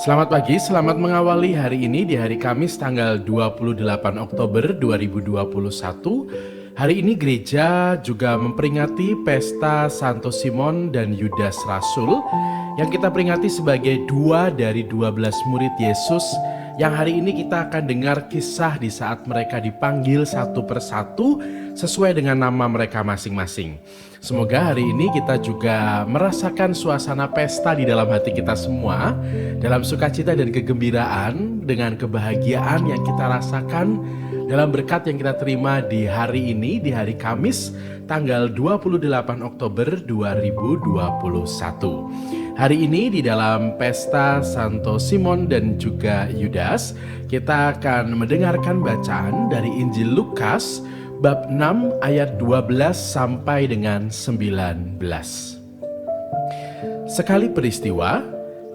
Selamat pagi, selamat mengawali hari ini di hari Kamis tanggal 28 Oktober 2021. Hari ini gereja juga memperingati pesta Santo Simon dan Yudas Rasul yang kita peringati sebagai 2 dari 12 murid Yesus yang hari ini kita akan dengar kisah di saat mereka dipanggil satu persatu sesuai dengan nama mereka masing-masing. Semoga hari ini kita juga merasakan suasana pesta di dalam hati kita semua, dalam sukacita dan kegembiraan, dengan kebahagiaan yang kita rasakan dalam berkat yang kita terima di hari ini, di hari Kamis, tanggal 28 Oktober 2021. Hari ini di dalam pesta Santo Simon dan juga Yudas, kita akan mendengarkan bacaan dari Injil Lukas, bab 6 ayat 12 sampai dengan 19. Sekali peristiwa,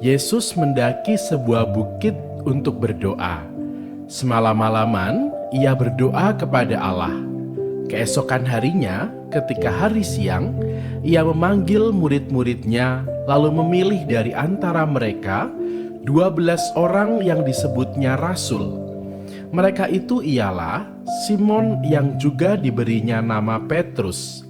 Yesus mendaki sebuah bukit untuk berdoa. Semalam-malaman, ia berdoa kepada Allah. Keesokan harinya, ketika hari siang, ia memanggil murid-muridnya, lalu memilih dari antara mereka 12 orang yang disebutnya rasul. Mereka itu ialah Simon yang juga diberinya nama Petrus,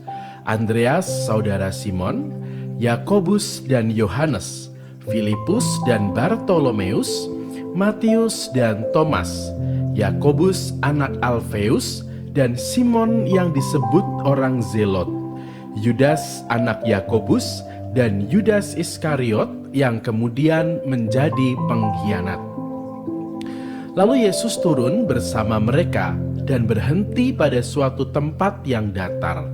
Andreas saudara Simon, Yakobus dan Yohanes, Filipus dan Bartolomeus, Matius dan Thomas, Yakobus anak Alfeus, dan Simon yang disebut orang Zelot, Yudas anak Yakobus, dan Yudas Iskariot yang kemudian menjadi pengkhianat. Lalu Yesus turun bersama mereka dan berhenti pada suatu tempat yang datar.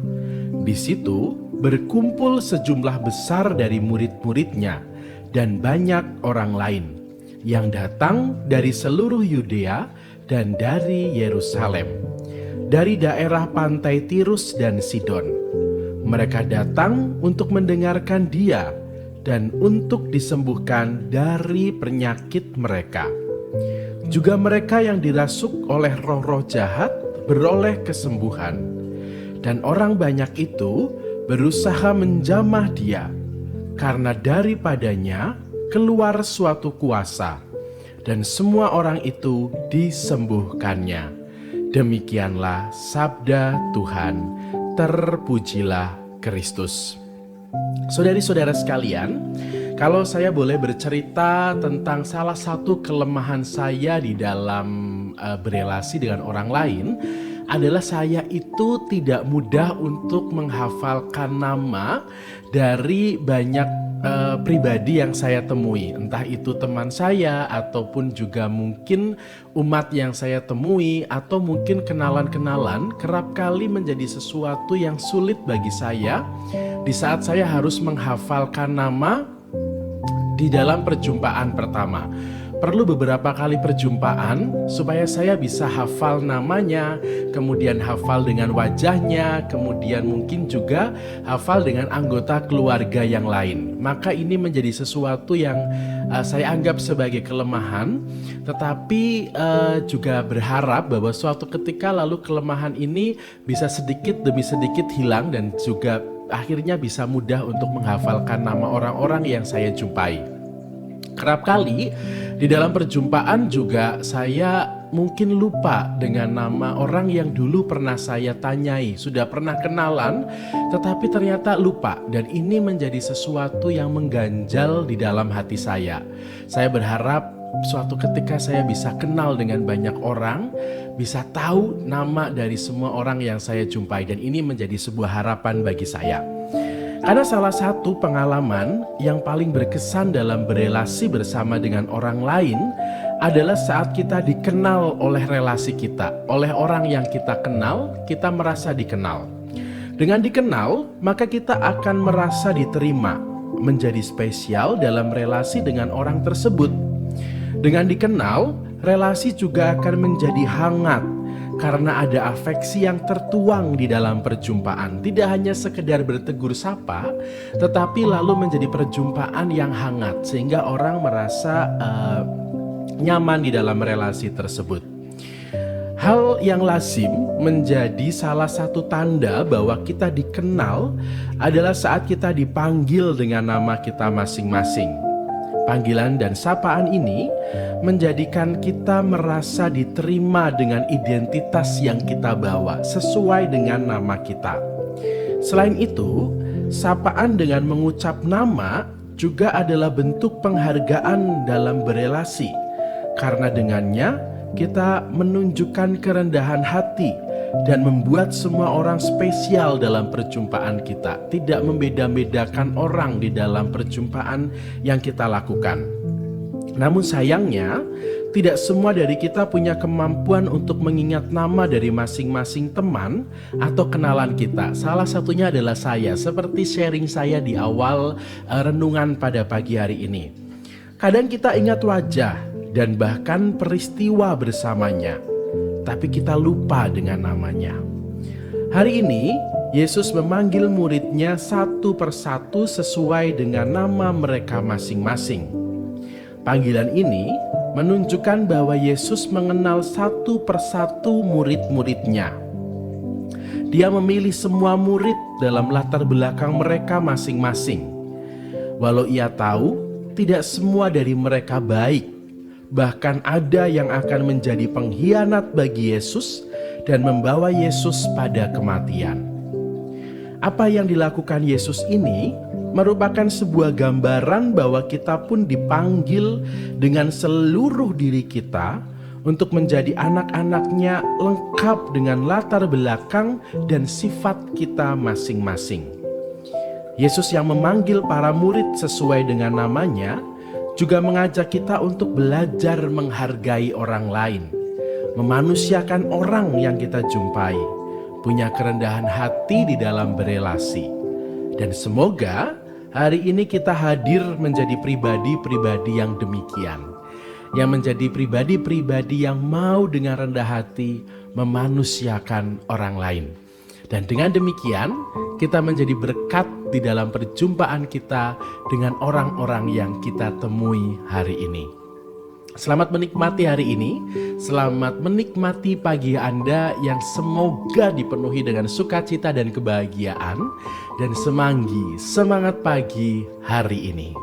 Di situ berkumpul sejumlah besar dari murid-muridnya dan banyak orang lain yang datang dari seluruh Yudea dan dari Yerusalem, dari daerah pantai Tirus dan Sidon. Mereka datang untuk mendengarkan Dia dan untuk disembuhkan dari penyakit mereka. Juga mereka yang dirasuk oleh roh-roh jahat beroleh kesembuhan. Dan orang banyak itu berusaha menjamah Dia, karena daripadanya keluar suatu kuasa, dan semua orang itu disembuhkannya. Demikianlah sabda Tuhan. Terpujilah Kristus. Saudari-saudara sekalian, kalau saya boleh bercerita tentang salah satu kelemahan saya di dalam berelasi dengan orang lain, adalah saya itu tidak mudah untuk menghafalkan nama dari banyak pribadi yang saya temui, entah itu teman saya ataupun juga mungkin umat yang saya temui atau mungkin kenalan-kenalan, kerap kali menjadi sesuatu yang sulit bagi saya di saat saya harus menghafalkan nama di dalam perjumpaan pertama. Perlu beberapa kali perjumpaan supaya saya bisa hafal namanya, kemudian hafal dengan wajahnya, kemudian mungkin juga hafal dengan anggota keluarga yang lain. Maka ini menjadi sesuatu yang saya anggap sebagai kelemahan, tetapi juga berharap bahwa suatu ketika lalu kelemahan ini bisa sedikit demi sedikit hilang dan juga akhirnya bisa mudah untuk menghafalkan nama orang-orang yang saya jumpai. Kerap kali di dalam perjumpaan juga saya mungkin lupa dengan nama orang yang dulu pernah saya tanyai, sudah pernah kenalan tetapi ternyata lupa, dan ini menjadi sesuatu yang mengganjal di dalam hati saya. Saya berharap suatu ketika saya bisa kenal dengan banyak orang, bisa tahu nama dari semua orang yang saya jumpai, dan ini menjadi sebuah harapan bagi saya. Karena salah satu pengalaman yang paling berkesan dalam berelasi bersama dengan orang lain adalah saat kita dikenal oleh relasi kita, oleh orang yang kita kenal, kita merasa dikenal. Dengan dikenal, maka kita akan merasa diterima, menjadi spesial dalam relasi dengan orang tersebut. Dengan dikenal, relasi juga akan menjadi hangat, karena ada afeksi yang tertuang di dalam perjumpaan. Tidak hanya sekedar bertegur sapa, tetapi lalu menjadi perjumpaan yang hangat sehingga orang merasa nyaman di dalam relasi tersebut. Hal yang lazim menjadi salah satu tanda bahwa kita dikenal adalah saat kita dipanggil dengan nama kita masing-masing. Panggilan dan sapaan ini menjadikan kita merasa diterima dengan identitas yang kita bawa sesuai dengan nama kita. Selain itu, sapaan dengan mengucap nama juga adalah bentuk penghargaan dalam berelasi, karena dengannya kita menunjukkan kerendahan hati dan membuat semua orang spesial dalam perjumpaan kita, tidak membeda-bedakan orang di dalam perjumpaan yang kita lakukan. Namun sayangnya, tidak semua dari kita punya kemampuan untuk mengingat nama dari masing-masing teman atau kenalan kita. Salah satunya adalah saya, seperti sharing saya di awal renungan pada pagi hari ini. Kadang kita ingat wajah dan bahkan peristiwa bersamanya, tapi kita lupa dengan namanya. Hari ini, Yesus memanggil muridnya satu persatu sesuai dengan nama mereka masing-masing. Panggilan ini menunjukkan bahwa Yesus mengenal satu persatu murid-muridnya. Dia memilih semua murid dalam latar belakang mereka masing-masing. Walau ia tahu tidak semua dari mereka baik, bahkan ada yang akan menjadi pengkhianat bagi Yesus dan membawa Yesus pada kematian. Apa yang dilakukan Yesus ini merupakan sebuah gambaran bahwa kita pun dipanggil dengan seluruh diri kita untuk menjadi anak-anaknya, lengkap dengan latar belakang dan sifat kita masing-masing. Yesus yang memanggil para murid sesuai dengan namanya juga mengajak kita untuk belajar menghargai orang lain, memanusiakan orang yang kita jumpai, punya kerendahan hati di dalam berelasi. Dan semoga hari ini kita hadir menjadi pribadi-pribadi yang demikian, yang menjadi pribadi-pribadi yang mau dengan rendah hati memanusiakan orang lain. Dan dengan demikian, kita menjadi berkat di dalam perjumpaan kita dengan orang-orang yang kita temui hari ini. Selamat menikmati hari ini, selamat menikmati pagi Anda yang semoga dipenuhi dengan sukacita dan kebahagiaan, dan semangat pagi hari ini.